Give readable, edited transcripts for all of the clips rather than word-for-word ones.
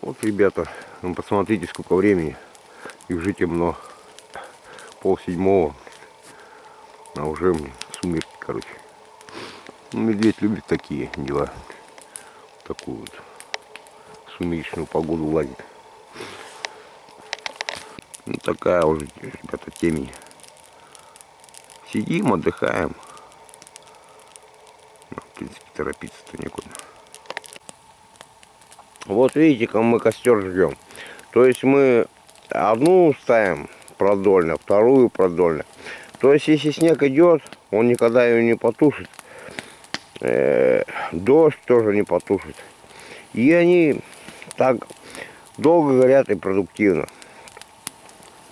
Вот, ребята, ну, посмотрите, сколько времени. И уже темно. 6:30. А уже сумерки, короче. Ну, медведь любит такие дела. Такую вот сумеречную погоду ладит. Ну, такая уже, ребята, темень. Сидим, отдыхаем. Ну, в принципе, торопиться-то некуда. Вот видите, как мы костер ждем. То есть мы одну ставим продольно, вторую продольно. То есть если снег идет, он никогда ее не потушит. Дождь тоже не потушит. И они так долго горят и продуктивно.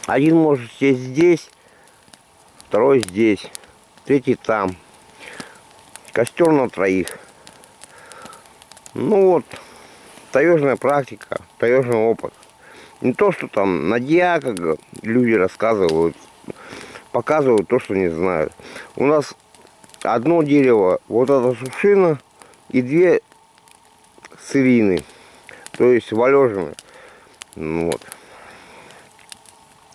Один может сесть здесь, второй здесь, третий там. Костер на троих. Ну вот, таежная практика, таежный опыт. Не то, что там на диаках люди рассказывают, показывают то, что не знают. У нас одно дерево, вот эта сушина и 2 сырины, то есть валежины. Ну, вот.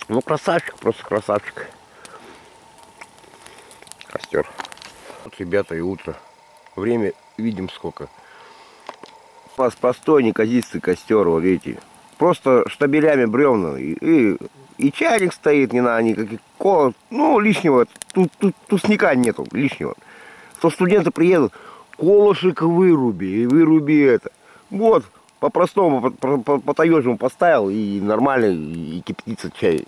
Ну, красавчик, просто красавчик. Костер. Вот, ребята, и утро. Время видим сколько. У нас простой неказистый костер, вот видите. Просто штабелями бревна. И чайник стоит, не надо никаких колод. Ну, лишнего. Тут тусняка нету лишнего. То студенты приедут, колышек выруби это. Вот, по-простому, по-таежному поставил, и нормально, и кипятится чай.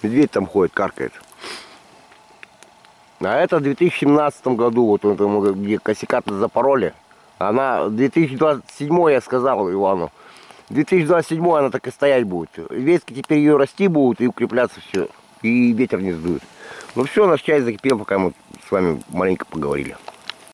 Медведь там ходит, каркает. А это в 2017 году, вот где косяка-то запороли. Она 2027, я сказал Ивану. 2027 она так и стоять будет. Ветки теперь ее расти будут и укрепляться все. И ветер не сдует. Ну все, наш чай закипел, пока мы с вами маленько поговорили.